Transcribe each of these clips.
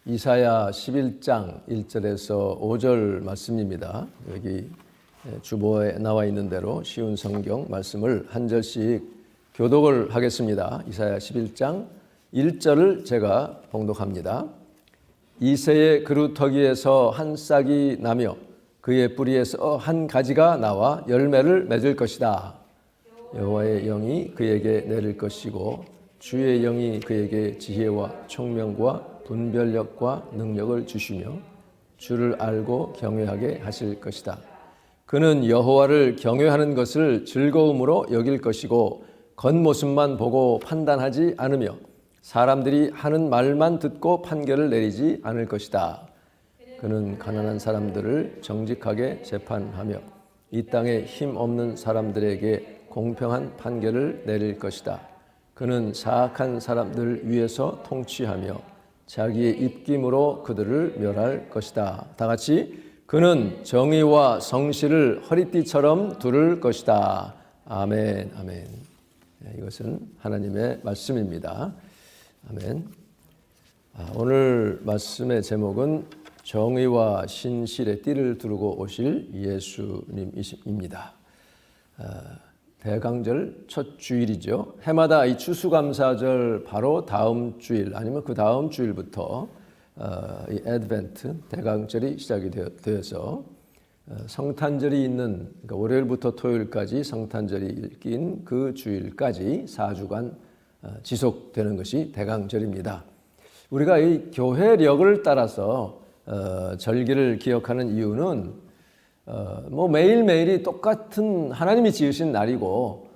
이사야 11장 1절에서 5절 말씀입니다. 여기 주보에 나와 있는 대로 쉬운 성경 말씀을 한 절씩 교독을 하겠습니다. 이사야 11장 1절을 제가 봉독합니다. 이새의 그루터기에서 한 싹이 나며 그의 뿌리에서 한 가지가 나와 열매를 맺을 것이다. 여호와의 영이 그에게 내릴 것이고 주의 영이 그에게 지혜와 총명과 분별력과 능력을 주시며 주를 알고 경외하게 하실 것이다. 그는 여호와를 경외하는 것을 즐거움으로 여길 것이고 겉모습만 보고 판단하지 않으며 사람들이 하는 말만 듣고 판결을 내리지 않을 것이다. 그는 가난한 사람들을 정직하게 재판하며 이 땅에 힘 없는 사람들에게 공평한 판결을 내릴 것이다. 그는 사악한 사람들 위에서 통치하며 자기의 입김으로 그들을 멸할 것이다. 다 같이 그는 정의와 성실을 허리띠처럼 두를 것이다. 아멘, 아멘. 이것은 하나님의 말씀입니다. 아멘. 오늘 말씀의 제목은 정의와 신실의 띠를 두르고 오실 예수님입니다. 대강절 첫 주일이죠. 해마다 이 추수감사절 바로 다음 주일 아니면 그 다음 주일부터 이 애드벤트 대강절이 시작이 되어서 성탄절이 있는 그러니까 월요일부터 토요일까지 성탄절이 낀 그 주일까지 4주간 지속되는 것이 대강절입니다. 우리가 이 교회력을 따라서 절기를 기억하는 이유는 매일매일이 똑같은 하나님이 지으신 날이고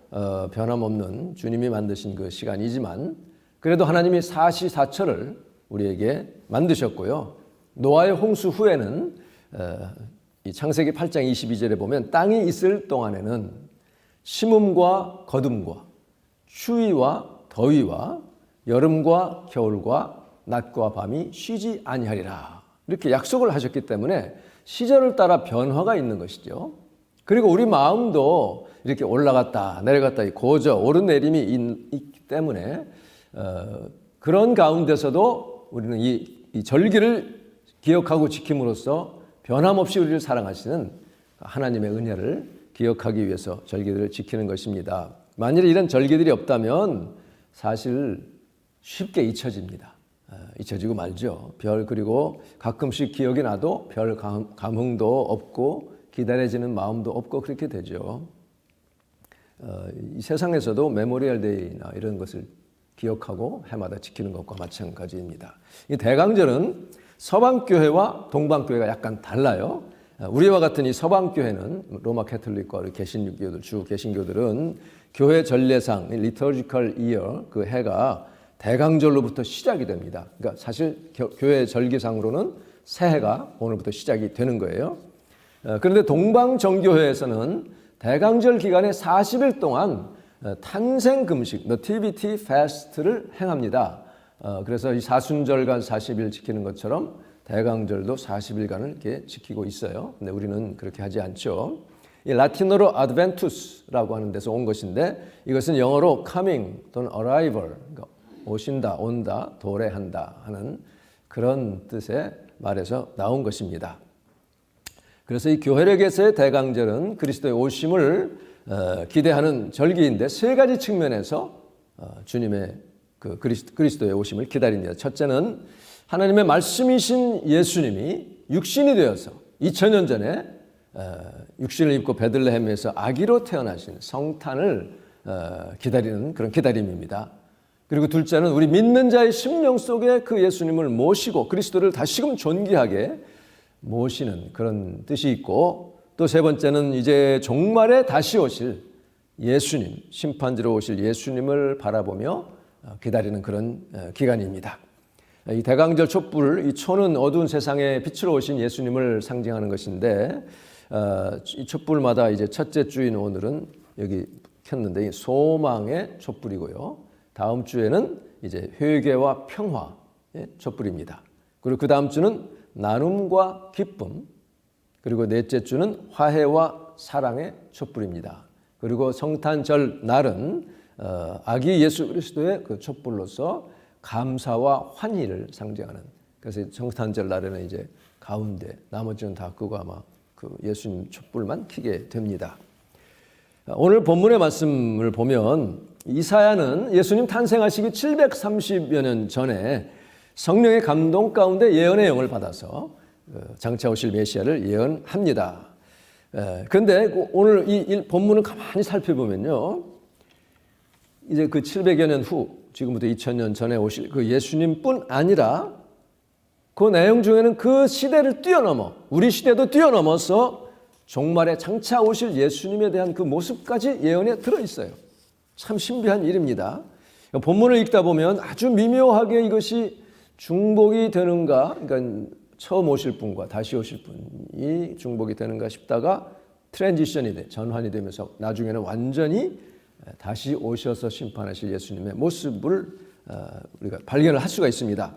변함없는 주님이 만드신 그 시간이지만 그래도 하나님이 사시사철을 우리에게 만드셨고요. 노아의 홍수 후에는 이 창세기 8장 22절에 보면 땅이 있을 동안에는 심음과 거둠과 추위와 더위와 여름과 겨울과 낮과 밤이 쉬지 아니하리라 이렇게 약속을 하셨기 때문에 시절을 따라 변화가 있는 것이죠. 그리고 우리 마음도 이렇게 올라갔다 내려갔다 고저 오르내림이 있기 때문에 그런 가운데서도 우리는 이 절기를 기억하고 지킴으로써 변함없이 우리를 사랑하시는 하나님의 은혜를 기억하기 위해서 절기들을 지키는 것입니다. 만일에 이런 절기들이 없다면 사실 쉽게 잊혀집니다. 잊혀지고 말죠. 그리고 가끔씩 기억이 나도 별 감흥도 없고 기다려지는 마음도 없고 그렇게 되죠. 이 세상에서도 메모리얼 데이나 이런 것을 기억하고 해마다 지키는 것과 마찬가지입니다. 이 대강절은 서방교회와 동방교회가 약간 달라요. 우리와 같은 이 서방교회는 로마 캐톨릭과 개신교들, 주 개신교들은 교회 전례상 리터지컬 이어 그 해가 대강절로부터 시작이 됩니다. 그러니까 사실 교회 절기상으로는 새해가 오늘부터 시작이 되는 거예요. 그런데 동방정교회에서는 대강절 기간에 40일 동안 탄생금식, Nativity Fast를 행합니다. 그래서 이 사순절간 40일 지키는 것처럼 대강절도 40일간을 이렇게 지키고 있어요. 근데 우리는 그렇게 하지 않죠. 이 라틴어로 Adventus라고 하는 데서 온 것인데 이것은 영어로 coming 또는 arrival, 그러니까 오신다, 온다, 도래한다 하는 그런 뜻의 말에서 나온 것입니다. 그래서 이 교회력에서의 대강절은 그리스도의 오심을 기대하는 절기인데 세 가지 측면에서 주님의 그 그리스도의 오심을 기다립니다. 첫째는 하나님의 말씀이신 예수님이 육신이 되어서 2000년 전에 육신을 입고 베들레헴에서 아기로 태어나신 성탄을 기다리는 그런 기다림입니다. 그리고 둘째는 우리 믿는 자의 심령 속에 그 예수님을 모시고 그리스도를 다시금 존귀하게 모시는 그런 뜻이 있고 또 세 번째는 이제 종말에 다시 오실 예수님, 심판지로 오실 예수님을 바라보며 기다리는 그런 기간입니다. 이 대강절 촛불, 이 초는 어두운 세상에 빛으로 오신 예수님을 상징하는 것인데 이 촛불마다 이제 첫째 주인 오늘은 여기 켰는데 소망의 촛불이고요. 다음 주에는 이제 회개와 평화의 촛불입니다. 그리고 그 다음 주는 나눔과 기쁨, 그리고 넷째 주는 화해와 사랑의 촛불입니다. 그리고 성탄절 날은 아기 예수 그리스도의 그 촛불로서 감사와 환희를 상징하는 그래서 성탄절 날에는 이제 가운데, 나머지는 다 끄고 아마 그 예수님 촛불만 켜게 됩니다. 오늘 본문의 말씀을 보면 이사야는 예수님 탄생하시기 730여 년 전에 성령의 감동 가운데 예언의 영을 받아서 장차 오실 메시아를 예언합니다. 그런데 오늘 이 본문을 가만히 살펴보면요, 이제 그 700여 년 후, 지금부터 2000년 전에 오실 그 예수님뿐 아니라 그 내용 중에는 그 시대를 뛰어넘어, 우리 시대도 뛰어넘어서 종말에 장차 오실 예수님에 대한 그 모습까지 예언에 들어있어요. 참 신비한 일입니다. 본문을 읽다 보면 아주 미묘하게 이것이 중복이 되는가, 그러니까 처음 오실 분과 다시 오실 분이 중복이 되는가 싶다가 트랜지션이 돼, 전환이 되면서 나중에는 완전히 다시 오셔서 심판하실 예수님의 모습을 우리가 발견을 할 수가 있습니다.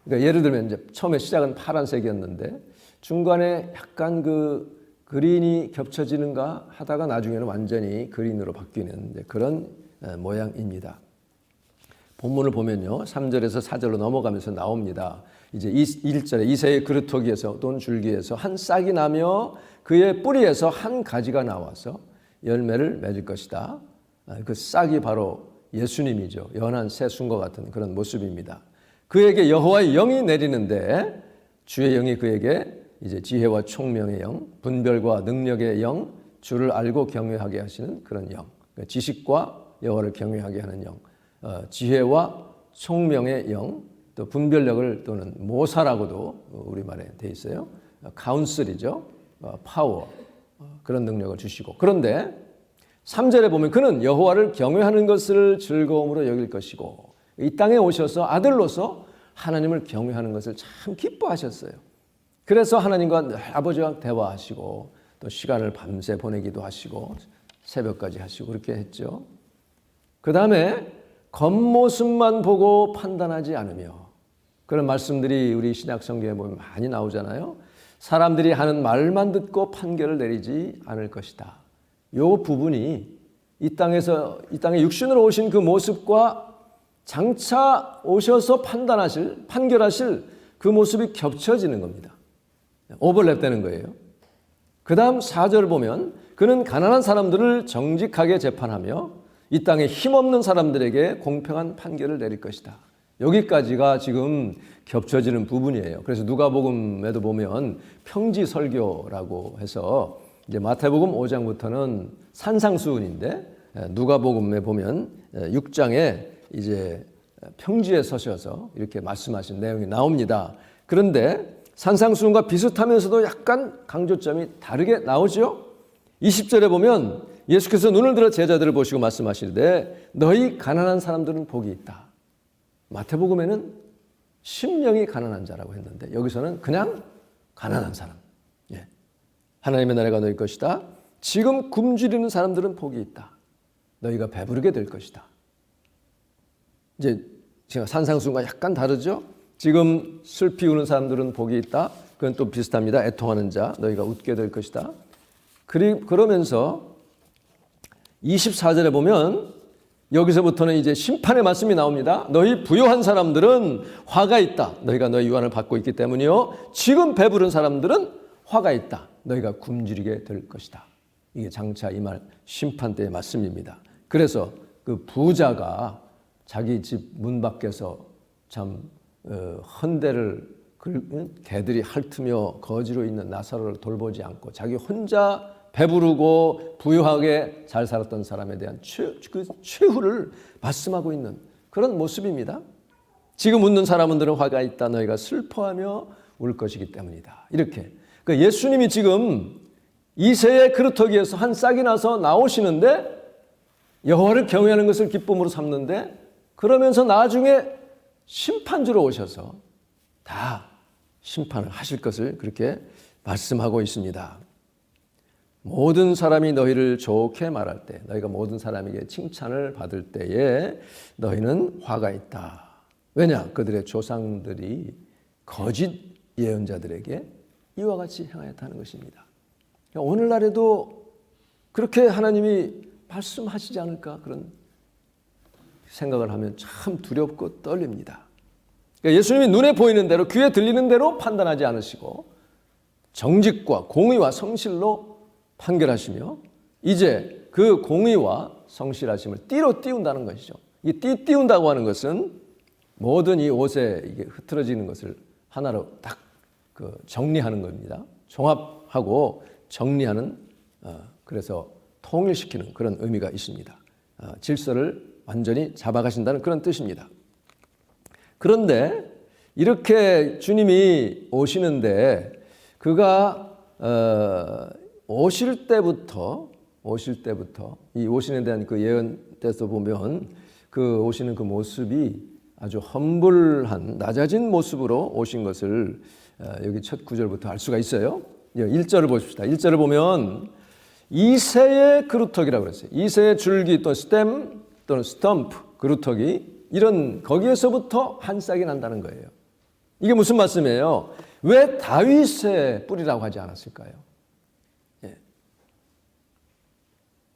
그러니까 예를 들면 이제 처음에 시작은 파란색이었는데 중간에 약간 그 그린이 겹쳐지는가 하다가 나중에는 완전히 그린으로 바뀌는 그런 모양입니다. 본문을 보면요, 3절에서 4절로 넘어가면서 나옵니다. 이제 1절에 이새의 그루터기에서 또는 줄기에서 한 싹이 나며 그의 뿌리에서 한 가지가 나와서 열매를 맺을 것이다. 그 싹이 바로 예수님이죠. 연한 새순과 같은 그런 모습입니다. 그에게 여호와의 영이 내리는데 주의 영이 그에게 이제 지혜와 총명의 영, 분별과 능력의 영, 주를 알고 경외하게 하시는 그런 영, 지식과 여호와를 경외하게 하는 영, 지혜와 총명의 영, 또 분별력을 또는 모사라고도 우리말에 돼 있어요. 카운슬이죠. 파워, 그런 능력을 주시고, 그런데 3절에 보면 그는 여호와를 경외하는 것을 즐거움으로 여길 것이고 이 땅에 오셔서 아들로서 하나님을 경외하는 것을 참 기뻐하셨어요. 그래서 하나님과 늘 아버지와 대화하시고 또 시간을 밤새 보내기도 하시고 새벽까지 하시고 그렇게 했죠. 그 다음에 겉모습만 보고 판단하지 않으며, 그런 말씀들이 우리 신약 성경에 보면 많이 나오잖아요. 사람들이 하는 말만 듣고 판결을 내리지 않을 것이다. 이 부분이 이 땅에 육신으로 오신 그 모습과 장차 오셔서 판결하실 그 모습이 겹쳐지는 겁니다. 오버랩되는 거예요. 그 다음 4절을 보면 그는 가난한 사람들을 정직하게 재판하며 이 땅에 힘없는 사람들에게 공평한 판결을 내릴 것이다. 여기까지가 지금 겹쳐지는 부분이에요. 그래서 누가복음에도 보면 평지설교라고 해서 이제 마태복음 5장부터는 산상수훈인데 누가복음에 보면 6장에 이제 평지에 서셔서 이렇게 말씀하신 내용이 나옵니다. 그런데 산상수훈과 비슷하면서도 약간 강조점이 다르게 나오죠. 20절에 보면 예수께서 눈을 들어 제자들을 보시고 말씀하시되 너희 가난한 사람들은 복이 있다. 마태복음에는 심령이 가난한 자라고 했는데 여기서는 그냥 가난한 사람. 하나님의 나라가 너희 것이다. 지금 굶주리는 사람들은 복이 있다. 너희가 배부르게 될 것이다. 이제 제가 산상수훈과 약간 다르죠. 지금 슬피 우는 사람들은 복이 있다. 그건 또 비슷합니다. 애통하는 자 너희가 웃게 될 것이다. 그러면서 24절에 보면 여기서부터는 이제 심판의 말씀이 나옵니다. 너희 부요한 사람들은 화가 있다. 너희가 너희 유한을 받고 있기 때문이요. 지금 배부른 사람들은 화가 있다. 너희가 굶주리게 될 것이다. 이게 장차 임할 심판 때의 말씀입니다. 그래서 그 부자가 자기 집 문 밖에서 참 헌대를 개들이 핥으며 거지로 있는 나사로를 돌보지 않고 자기 혼자 배부르고 부유하게 잘 살았던 사람에 대한 그 최후를 말씀하고 있는 그런 모습입니다. 지금 웃는 사람들은 화가 있다. 너희가 슬퍼하며 울 것이기 때문이다. 이렇게 그러니까 예수님이 지금 이새의 그루터기에서 한 싹이 나서 나오시는데 여호와를 경외하는 것을 기쁨으로 삼는데 그러면서 나중에 심판주로 오셔서 다 심판을 하실 것을 그렇게 말씀하고 있습니다. 모든 사람이 너희를 좋게 말할 때, 너희가 모든 사람에게 칭찬을 받을 때에 너희는 화가 있다. 왜냐? 그들의 조상들이 거짓 예언자들에게 이와 같이 행하였다는 것입니다. 오늘날에도 그렇게 하나님이 말씀하시지 않을까 그런 생각을 하면 참 두렵고 떨립니다. 그러니까 예수님이 눈에 보이는 대로 귀에 들리는 대로 판단하지 않으시고 정직과 공의와 성실로 판결하시며 이제 그 공의와 성실하심을 띠로 띄운다는 것이죠. 이 띄운다고 하는 것은 모든 이 옷에 이게 흐트러지는 것을 하나로 딱 정리하는 겁니다. 종합하고 정리하는 그래서 통일시키는 그런 의미가 있습니다. 질서를 완전히 잡아가신다는 그런 뜻입니다. 그런데 이렇게 주님이 오시는데 그가 오실 때부터 이 오시는 대한 그 예언 때서 보면 그 오시는 그 모습이 아주 험불한 낮아진 모습으로 오신 것을 여기 첫 구절부터 알 수가 있어요. 1절을 보십시다. 1절을 보면 이새의 그루터기라고 그랬어요. 이새의 줄기 또 스템 또는 스텀프 그루터기 이런 거기에서부터 한 싹이 난다는 거예요. 이게 무슨 말씀이에요? 왜 다윗의 뿌리라고 하지 않았을까요?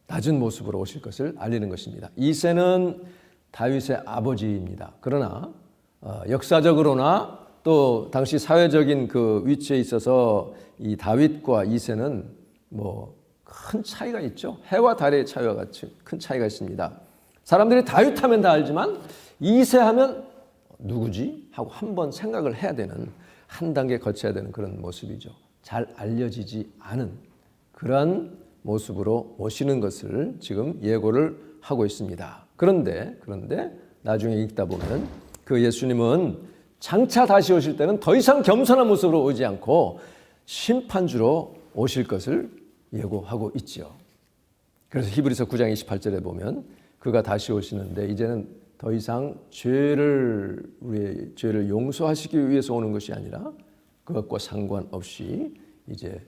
낮은 모습으로 오실 것을 알리는 것입니다. 이새는 다윗의 아버지입니다. 그러나 역사적으로나 또 당시 사회적인 그 위치에 있어서 이 다윗과 이새는 뭐 큰 차이가 있죠. 해와 달의 차이와 같이 큰 차이가 있습니다. 사람들이 다윗 하면 다 알지만 이새 하면 누구지? 하고 한번 생각을 해야 되는 한 단계 거쳐야 되는 그런 모습이죠. 잘 알려지지 않은 그런 모습으로 오시는 것을 지금 예고를 하고 있습니다. 그런데 나중에 읽다 보면 그 예수님은 장차 다시 오실 때는 더 이상 겸손한 모습으로 오지 않고 심판주로 오실 것을 예고하고 있죠. 그래서 히브리서 9장 28절에 보면 그가 다시 오시는데 이제는 더 이상 우리의 죄를 용서하시기 위해서 오는 것이 아니라 그것과 상관없이 이제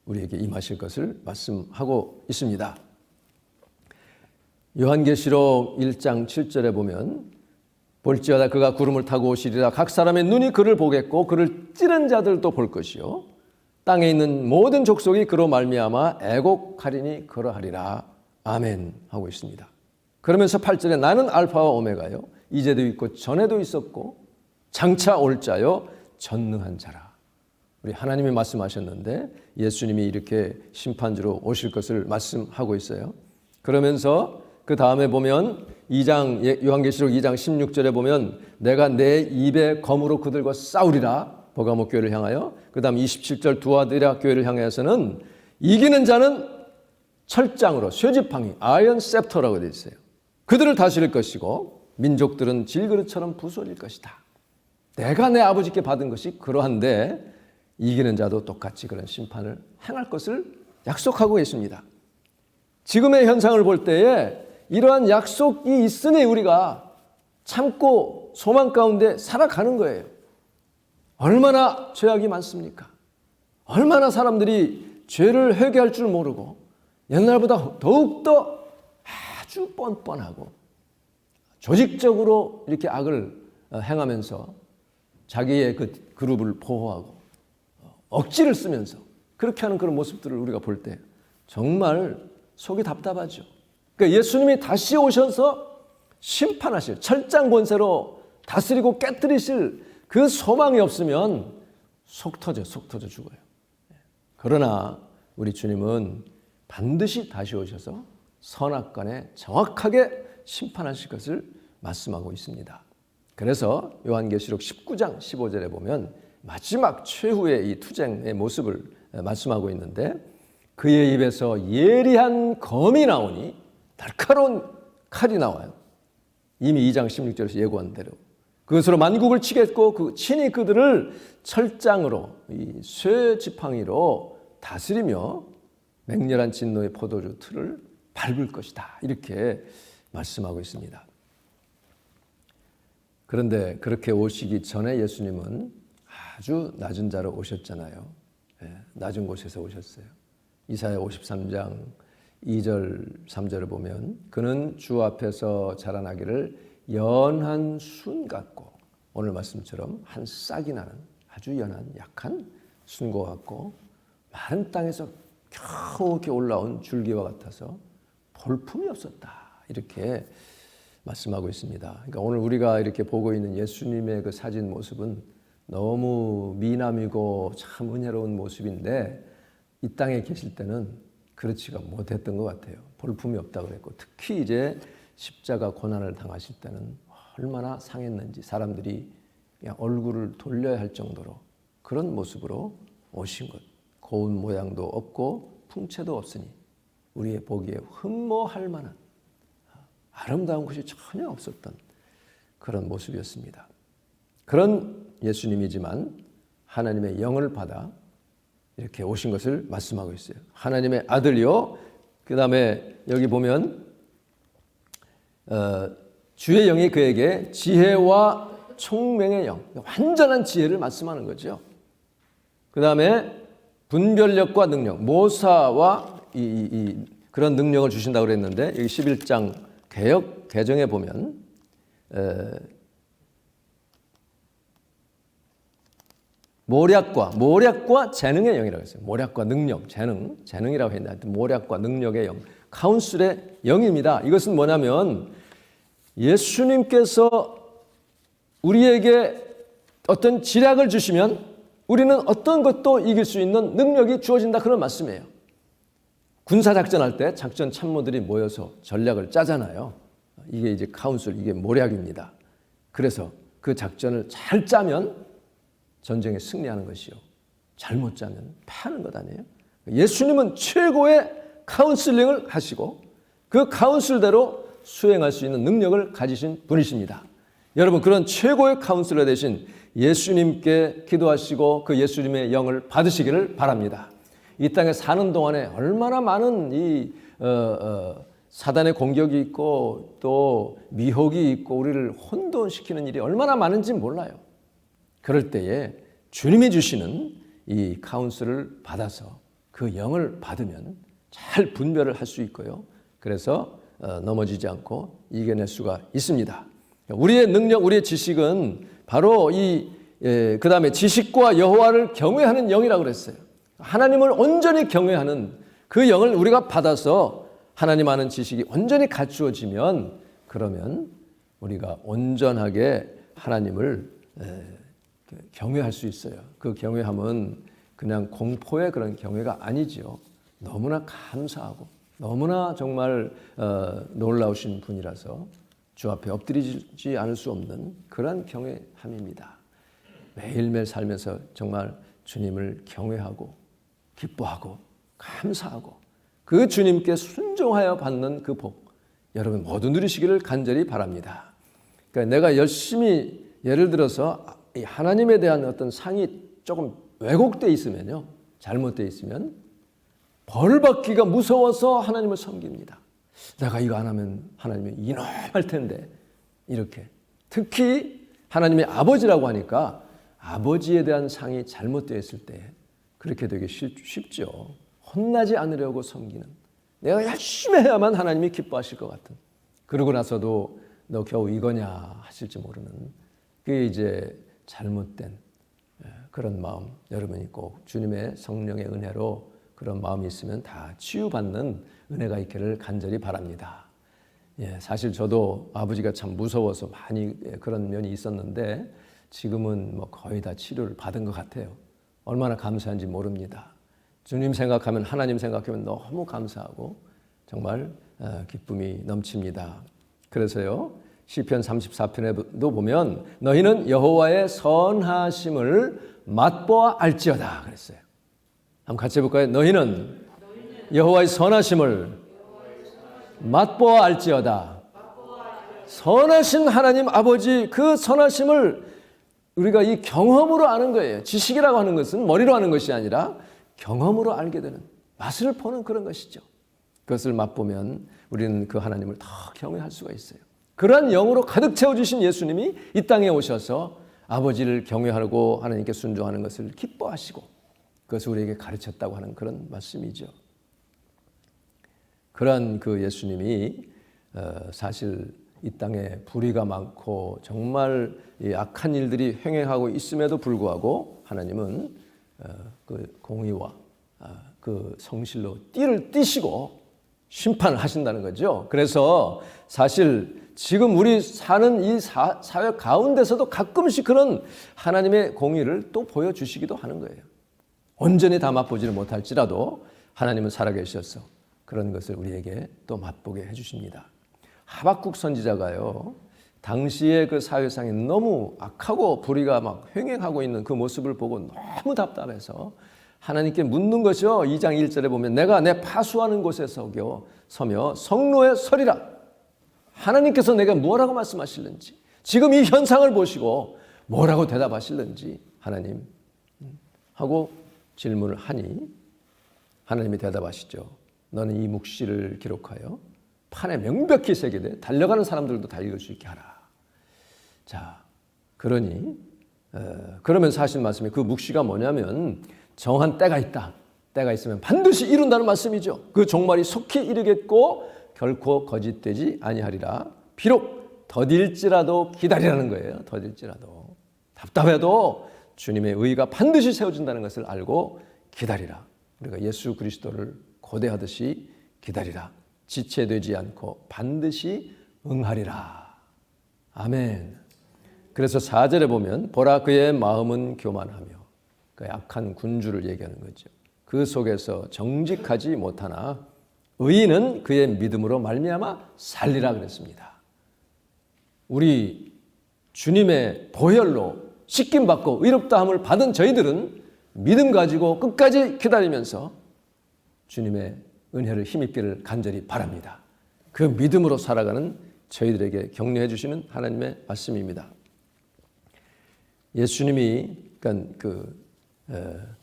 우리에게 임하실 것을 말씀하고 있습니다. 요한계시록 1장 7절에 보면 볼지어다 그가 구름을 타고 오시리라 각 사람의 눈이 그를 보겠고 그를 찌른 자들도 볼 것이요 땅에 있는 모든 족속이 그로 말미암아 애곡하리니 그러하리라. 아멘 하고 있습니다. 그러면서 8절에 나는 알파와 오메가요 이제도 있고 전에도 있었고 장차 올 자요 전능한 자라. 우리 하나님이 말씀하셨는데 예수님이 이렇게 심판주로 오실 것을 말씀하고 있어요. 그러면서 그 다음에 보면 요한계시록 2장 16절에 보면 내가 내 입에 검으로 그들과 싸우리라. 버가모 교회를 향하여 그 다음 27절 두아디라 교회를 향해서는 이기는 자는 철장으로 쇠지팡이 아이언 셉터라고 되어 있어요. 그들을 다스릴 것이고 민족들은 질그릇처럼 부서질 것이다. 내가 내 아버지께 받은 것이 그러한데 이기는 자도 똑같이 그런 심판을 행할 것을 약속하고 있습니다. 지금의 현상을 볼 때에 이러한 약속이 있으니 우리가 참고 소망 가운데 살아가는 거예요. 얼마나 죄악이 많습니까? 얼마나 사람들이 죄를 회개할 줄 모르고 옛날보다 더욱더 아주 뻔뻔하고 조직적으로 이렇게 악을 행하면서 자기의 그 그룹을 보호하고 억지를 쓰면서 그렇게 하는 그런 모습들을 우리가 볼 때 정말 속이 답답하죠. 그러니까 예수님이 다시 오셔서 심판하실 철장 권세로 다스리고 깨뜨리실 그 소망이 없으면 속 터져 죽어요. 그러나 우리 주님은 반드시 다시 오셔서 선악간에 정확하게 심판하실 것을 말씀하고 있습니다. 그래서 요한계시록 19장 15절에 보면 마지막 최후의 이 투쟁의 모습을 말씀하고 있는데 그의 입에서 예리한 검이 나오니 날카로운 칼이 나와요. 이미 2장 16절에서 예고한 대로 그것으로 만국을 치겠고 친히 그들을 철장으로 이 쇠지팡이로 다스리며 맹렬한 진노의 포도주 틀을 밟을 것이다. 이렇게 말씀하고 있습니다. 그런데 그렇게 오시기 전에 예수님은 아주 낮은 자로 오셨잖아요. 낮은 곳에서 오셨어요. 이사야 53장 2절 3절을 보면 그는 주 앞에서 자라나기를 연한 순 같고 오늘 말씀처럼 한 싹이 나는 아주 연한 약한 순과 같고 마른 땅에서 겨우 이렇게 올라온 줄기와 같아서 볼품이 없었다. 이렇게 말씀하고 있습니다. 그러니까 오늘 우리가 이렇게 보고 있는 예수님의 그 사진 모습은 너무 미남이고 참 은혜로운 모습인데 이 땅에 계실 때는 그렇지가 못했던 것 같아요. 볼품이 없다 그랬고, 특히 이제 십자가 고난을 당하실 때는 얼마나 상했는지 사람들이 그냥 얼굴을 돌려야 할 정도로 그런 모습으로 오신 것. 고운 모양도 없고 풍채도 없으니 우리의 보기에 흠모할 만한 아름다운 것이 전혀 없었던 그런 모습이었습니다. 그런 예수님이지만 하나님의 영을 받아 이렇게 오신 것을 말씀하고 있어요. 하나님의 아들이요. 그 다음에 여기 보면 주의 영이 그에게 지혜와 총명의 영, 완전한 지혜를 말씀하는 거죠. 그 다음에 분별력과 능력, 모사와 그런 능력을 주신다고 그랬는데 여기 11장 개정에 보면 모략과 재능의 영이라고 했어요. 모략과 능력, 재능이라고 했는데 모략과 능력의 영, 카운슬의 영입니다. 이것은 뭐냐면 예수님께서 우리에게 어떤 지략을 주시면 우리는 어떤 것도 이길 수 있는 능력이 주어진다, 그런 말씀이에요. 군사작전할 때 작전 참모들이 모여서 전략을 짜잖아요. 이게 이제 카운슬, 이게 모략입니다. 그래서 그 작전을 잘 짜면 전쟁에 승리하는 것이요, 잘못 짜면 패하는 것 아니에요? 예수님은 최고의 카운슬링을 하시고 그 카운슬대로 수행할 수 있는 능력을 가지신 분이십니다. 여러분, 그런 최고의 카운슬러 되신 예수님께 기도하시고 그 예수님의 영을 받으시기를 바랍니다. 이 땅에 사는 동안에 얼마나 많은 이 사단의 공격이 있고 또 미혹이 있고 우리를 혼돈시키는 일이 얼마나 많은지 몰라요. 그럴 때에 주님이 주시는 이 카운슬을 받아서 그 영을 받으면 잘 분별을 할 수 있고요. 그래서 넘어지지 않고 이겨낼 수가 있습니다. 우리의 능력, 우리의 지식은 바로 그 다음에 지식과 여호와를 경외하는 영이라고 그랬어요. 하나님을 온전히 경외하는 그 영을 우리가 받아서 하나님 아는 지식이 온전히 갖추어지면 그러면 우리가 온전하게 하나님을 경외할 수 있어요. 그 경외함은 그냥 공포의 그런 경외가 아니지요. 너무나 감사하고 너무나 정말 놀라우신 분이라서 주 앞에 엎드리지 않을 수 없는 그런 경외함입니다. 매일매일 살면서 정말 주님을 경외하고 기뻐하고 감사하고 그 주님께 순종하여 받는 그 복, 여러분 모두 누리시기를 간절히 바랍니다. 그러니까 내가 열심히 예를 들어서 하나님에 대한 어떤 상이 조금 왜곡되어 있으면요, 잘못되어 있으면 벌 받기가 무서워서 하나님을 섬깁니다. 내가 이거 안 하면 하나님이 이놈할 텐데, 이렇게. 특히 하나님의 아버지라고 하니까 아버지에 대한 상이 잘못되어 있을 때 그렇게 되기 쉽죠. 혼나지 않으려고 섬기는, 내가 열심히 해야만 하나님이 기뻐하실 것 같은, 그러고 나서도 너 겨우 이거냐 하실지 모르는, 그게 이제 잘못된 그런 마음, 여러분이 꼭 주님의 성령의 은혜로 그런 마음이 있으면 다 치유받는 은혜가 있기를 간절히 바랍니다. 사실 저도 아버지가 참 무서워서 많이 그런 면이 있었는데 지금은 뭐 거의 다 치료를 받은 것 같아요. 얼마나 감사한지 모릅니다. 주님 생각하면, 하나님 생각하면 너무 감사하고 정말 기쁨이 넘칩니다. 그래서요, 시편 34편에도 보면 너희는 여호와의 선하심을 맛보아 알지어다 그랬어요. 한번 같이 해볼까요? 너희는 여호와의 선하심을 맛보아 알지어다. 선하신 하나님 아버지, 그 선하심을 우리가 이 경험으로 아는 거예요. 지식이라고 하는 것은 머리로 아는 것이 아니라 경험으로 알게 되는, 맛을 보는 그런 것이죠. 그것을 맛보면 우리는 그 하나님을 더 경외할 수가 있어요. 그러한 영으로 가득 채워주신 예수님이 이 땅에 오셔서 아버지를 경외하고 하나님께 순종하는 것을 기뻐하시고 그것을 우리에게 가르쳤다고 하는 그런 말씀이죠. 그러한 그 예수님이 사실 이 땅에 불의가 많고 정말 악한 일들이 횡행하고 있음에도 불구하고 하나님은 그 공의와 그 성실로 띠를 띠시고 심판을 하신다는 거죠. 그래서 사실 지금 우리 사는 이 사회 가운데서도 가끔씩 그런 하나님의 공의를 또 보여주시기도 하는 거예요. 온전히 다 맛보지는 못할지라도 하나님은 살아계셔서 그런 것을 우리에게 또 맛보게 해주십니다. 하박국 선지자가요, 당시의 그 사회상에 너무 악하고 불의가 막 횡행하고 있는 그 모습을 보고 너무 답답해서 하나님께 묻는 것이요. 2장 1절에 보면 내가 내 파수하는 곳에 서며 성로에 서리라. 하나님께서 내가 뭐라고 말씀하실는지, 지금 이 현상을 보시고 뭐라고 대답하실는지 하나님 하고 질문을 하니 하나님이 대답하시죠. 너는 이 묵시를 기록하여 판에 명백히 새기되 달려가는 사람들도 다 읽을 수 있게 하라. 자, 그러면서 하신 말씀이 그 묵시가 뭐냐면 정한 때가 있다. 때가 있으면 반드시 이룬다는 말씀이죠. 그 종말이 속히 이르겠고 결코 거짓되지 아니하리라. 비록 더딜지라도 기다리라는 거예요. 더딜지라도. 답답해도 주님의 의가 반드시 세워진다는 것을 알고 기다리라. 우리가 예수 그리스도를 고대하듯이 기다리라. 지체되지 않고 반드시 응하리라. 아멘. 그래서 4절에 보면 보라 그의 마음은 교만하며, 그 악한 군주를 얘기하는 거죠. 그 속에서 정직하지 못하나 의인은 그의 믿음으로 말미암아 살리라 그랬습니다. 우리 주님의 보혈로 씻김받고 의롭다함을 받은 저희들은 믿음 가지고 끝까지 기다리면서 주님의 은혜를 힘입기를 간절히 바랍니다. 그 믿음으로 살아가는 저희들에게 격려해 주시는 하나님의 말씀입니다. 예수님이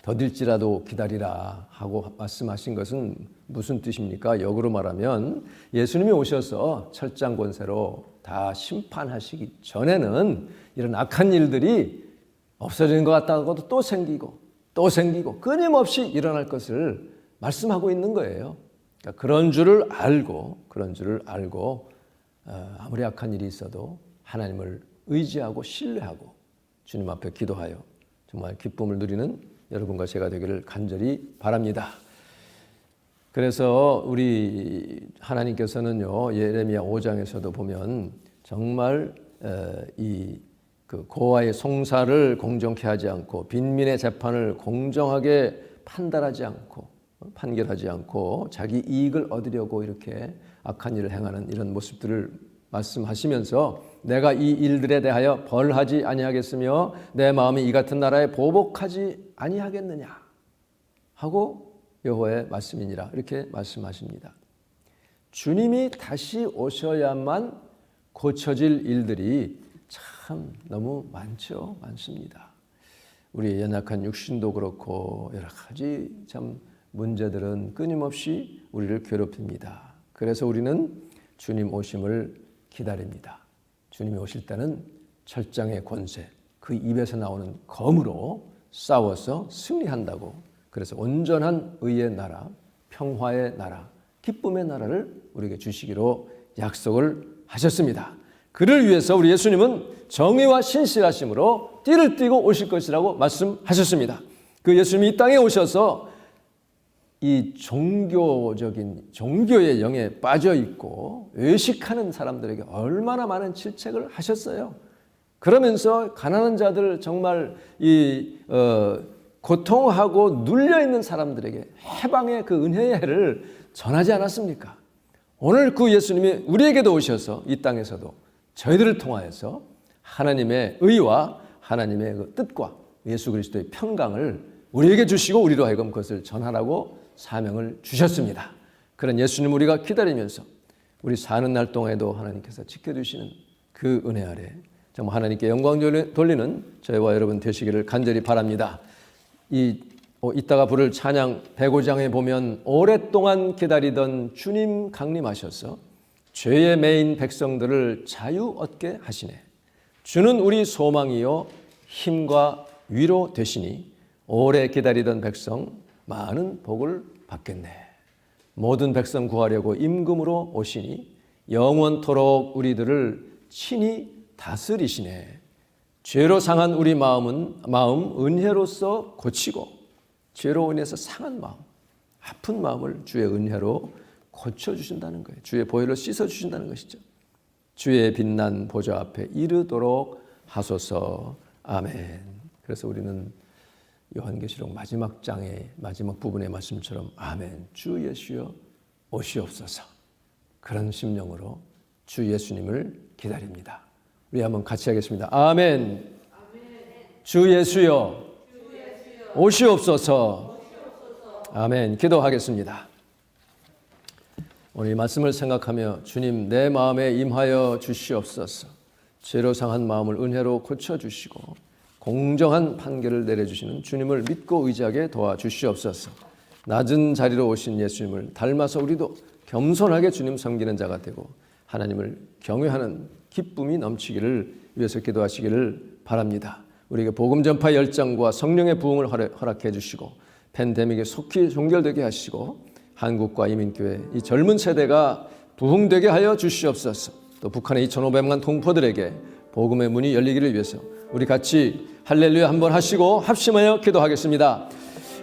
더딜지라도 기다리라 하고 말씀하신 것은 무슨 뜻입니까? 역으로 말하면 예수님이 오셔서 철장 권세로 다 심판하시기 전에는 이런 악한 일들이 없어지는 것 같다고도 또 생기고 끊임없이 일어날 것을 말씀하고 있는 거예요. 그러니까 그런 줄을 알고 아무리 악한 일이 있어도 하나님을 의지하고 신뢰하고 주님 앞에 기도하여 정말 기쁨을 누리는 여러분과 제가 되기를 간절히 바랍니다. 그래서 우리 하나님께서는요, 예레미야 5장에서도 보면 정말 그 고아의 송사를 공정케 하지 않고 빈민의 재판을 공정하게 판결하지 않고 자기 이익을 얻으려고 이렇게 악한 일을 행하는 이런 모습들을 말씀하시면서 내가 이 일들에 대하여 벌하지 아니하겠으며 내 마음이 이 같은 나라에 보복하지 아니하겠느냐 하고 여호와의 말씀이니라 이렇게 말씀하십니다. 주님이 다시 오셔야만 고쳐질 일들이 참 너무 많습니다. 우리의 연약한 육신도 그렇고 여러 가지 참 문제들은 끊임없이 우리를 괴롭힙니다. 그래서 우리는 주님 오심을 기다립니다. 주님이 오실 때는 철장의 권세, 그 입에서 나오는 검으로 싸워서 승리한다고. 그래서 온전한 의의 나라, 평화의 나라, 기쁨의 나라를 우리에게 주시기로 약속을 하셨습니다. 그를 위해서 우리 예수님은 정의와 신실하심으로 띠를 띠고 오실 것이라고 말씀하셨습니다. 그 예수님이 이 땅에 오셔서 이 종교의 영에 빠져 있고 외식하는 사람들에게 얼마나 많은 질책을 하셨어요. 그러면서 가난한 자들 정말 고통하고 눌려 있는 사람들에게 해방의 그 은혜의 해를 전하지 않았습니까? 오늘 그 예수님이 우리에게도 오셔서 이 땅에서도 저희들을 통하여서 하나님의 의와 하나님의 그 뜻과 예수 그리스도의 평강을 우리에게 주시고 우리로 하여금 그것을 전하라고 사명을 주셨습니다. 그런 예수님 우리가 기다리면서 우리 사는 날 동안에도 하나님께서 지켜주시는 그 은혜 아래 정말 하나님께 영광 돌리는 저희와 여러분 되시기를 간절히 바랍니다. 이따가 부를 찬양 105장에 보면 오랫동안 기다리던 주님 강림하셔서 죄에 매인 백성들을 자유 얻게 하시네. 주는 우리 소망이요 힘과 위로 되시니 오래 기다리던 백성 많은 복을 받겠네. 모든 백성 구하려고 임금으로 오시니 영원토록 우리들을 친히 다스리시네. 죄로 상한 우리 마음 은혜로서 고치고 죄로 인해서 상한 마음, 아픈 마음을 주의 은혜로 고쳐주신다는 거예요. 주의 보혈로 씻어주신다는 것이죠. 주의 빛난 보좌 앞에 이르도록 하소서. 아멘. 그래서 우리는 요한계시록 마지막 장의 마지막 부분의 말씀처럼 아멘, 주 예수여 오시옵소서, 그런 심령으로 주 예수님을 기다립니다. 우리 한번 같이 하겠습니다. 아멘. 주 예수여 오시옵소서. 아멘. 기도하겠습니다. 오늘 이 말씀을 생각하며 주님, 내 마음에 임하여 주시옵소서. 죄로 상한 마음을 은혜로 고쳐주시고 공정한 판결을 내려주시는 주님을 믿고 의지하게 도와주시옵소서. 낮은 자리로 오신 예수님을 닮아서 우리도 겸손하게 주님 섬기는 자가 되고 하나님을 경외하는 기쁨이 넘치기를 위해서 기도하시기를 바랍니다. 우리에게 복음 전파 열정과 성령의 부흥을 허락해 주시고 팬데믹에 속히 종결되게 하시고 한국과 이민교회 이 젊은 세대가 부흥되게 하여 주시옵소서. 또 북한의 2,500만 동포들에게 복음의 문이 열리기를 위해서 우리 같이 할렐루야 한번 하시고 합심하여 기도하겠습니다.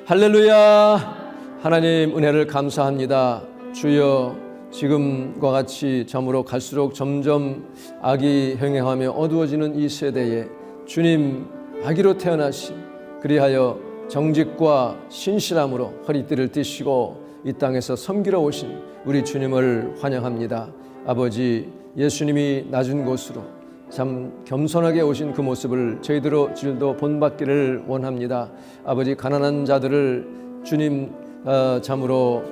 할렐루야. 하나님 은혜를 감사합니다. 주여, 지금과 같이 점으로 갈수록 점점 악이 행행하며 어두워지는 이 세대에 주님 아기로 태어나시 그리하여 정직과 신실함으로 허리띠를 띠시고 이 땅에서 섬기러 오신 우리 주님을 환영합니다. 아버지, 예수님이 낮은 곳으로 참 겸손하게 오신 그 모습을 저희들도 본받기를 원합니다. 아버지, 가난한 자들을 주님 참으로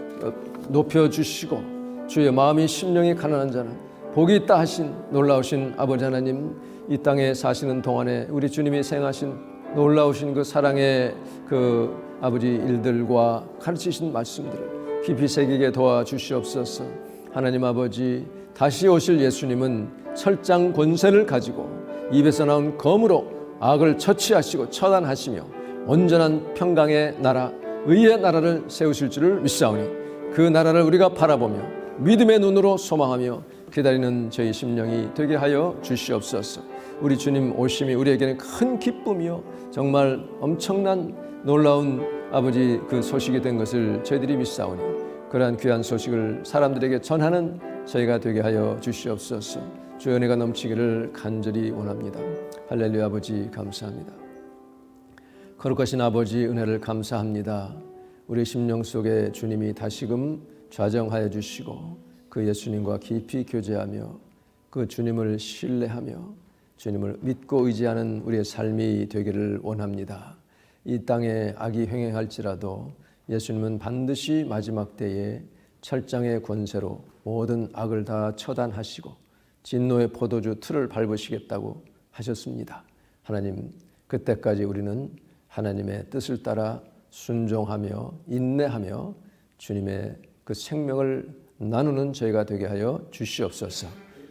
높여주시고 주의 마음이 심령이 가난한 자는 복이 있다 하신 놀라우신 아버지 하나님, 이 땅에 사시는 동안에 우리 주님이 생하신 놀라우신 그 사랑의 그 아버지 일들과 가르치신 말씀들을 깊이 새기게 도와주시옵소서. 하나님 아버지, 다시 오실 예수님은 철장 권세를 가지고 입에서 나온 검으로 악을 처치하시고 처단하시며 온전한 평강의 나라, 의의 나라를 세우실 줄을 믿사오니 그 나라를 우리가 바라보며 믿음의 눈으로 소망하며 기다리는 저희 심령이 되게 하여 주시옵소서. 우리 주님 오심이 우리에게는 큰 기쁨이요 정말 엄청난 놀라운 아버지 그 소식이 된 것을 저희들이 믿사오니 그러한 귀한 소식을 사람들에게 전하는 저희가 되게 하여 주시옵소서. 주의 은혜가 넘치기를 간절히 원합니다. 할렐루야. 아버지 감사합니다. 거룩하신 아버지 은혜를 감사합니다. 우리 심령 속에 주님이 다시금 좌정하여 주시고 그 예수님과 깊이 교제하며 그 주님을 신뢰하며 주님을 믿고 의지하는 우리의 삶이 되기를 원합니다. 이 땅에 악이 횡행할지라도 예수님은 반드시 마지막 때에 철장의 권세로 모든 악을 다 처단하시고 진노의 포도주 틀을 밟으시겠다고 하셨습니다. 하나님, 그때까지 우리는 하나님의 뜻을 따라 순종하며 인내하며 주님의 그 생명을 나누는 저희가 되게 하여 주시옵소서.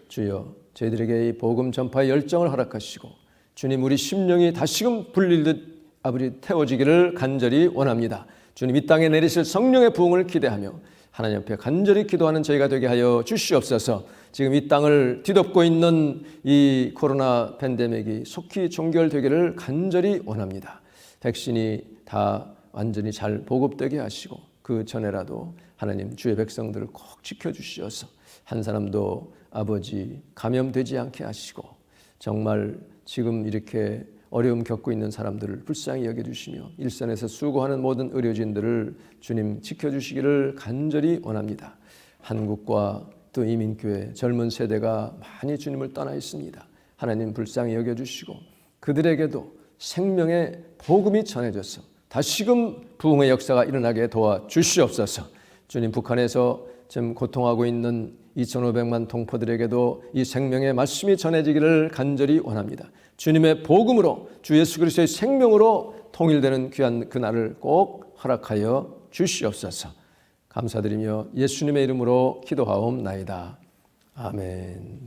주여, 저희들에게 이 복음 전파의 열정을 허락하시고 주님, 우리 심령이 다시금 불릴듯 아버지 태워지기를 간절히 원합니다. 주님, 이 땅에 내리실 성령의 부흥을 기대하며 하나님 앞에 간절히 기도하는 저희가 되게 하여 주시옵소서. 지금 이 땅을 뒤덮고 있는 이 코로나 팬데믹이 속히 종결되기를 간절히 원합니다. 백신이 다 완전히 잘 보급되게 하시고 그 전에라도 하나님 주의 백성들을 꼭 지켜주시어서 한 사람도 아버지 감염되지 않게 하시고 정말 지금 이렇게 어려움 겪고 있는 사람들을 불쌍히 여겨주시며 일선에서 수고하는 모든 의료진들을 주님 지켜주시기를 간절히 원합니다. 한국과 또 이민교회 젊은 세대가 많이 주님을 떠나 있습니다. 하나님 불쌍히 여겨주시고 그들에게도 생명의 복음이 전해져서 다시금 부흥의 역사가 일어나게 도와주시옵소서. 주님, 북한에서 지금 고통하고 있는 2,500만 동포들에게도 이 생명의 말씀이 전해지기를 간절히 원합니다. 주님의 복음으로 주 예수 그리스도의 생명으로 통일되는 귀한 그날을 꼭 허락하여 주시옵소서. 감사드리며 예수님의 이름으로 기도하옵나이다. 아멘.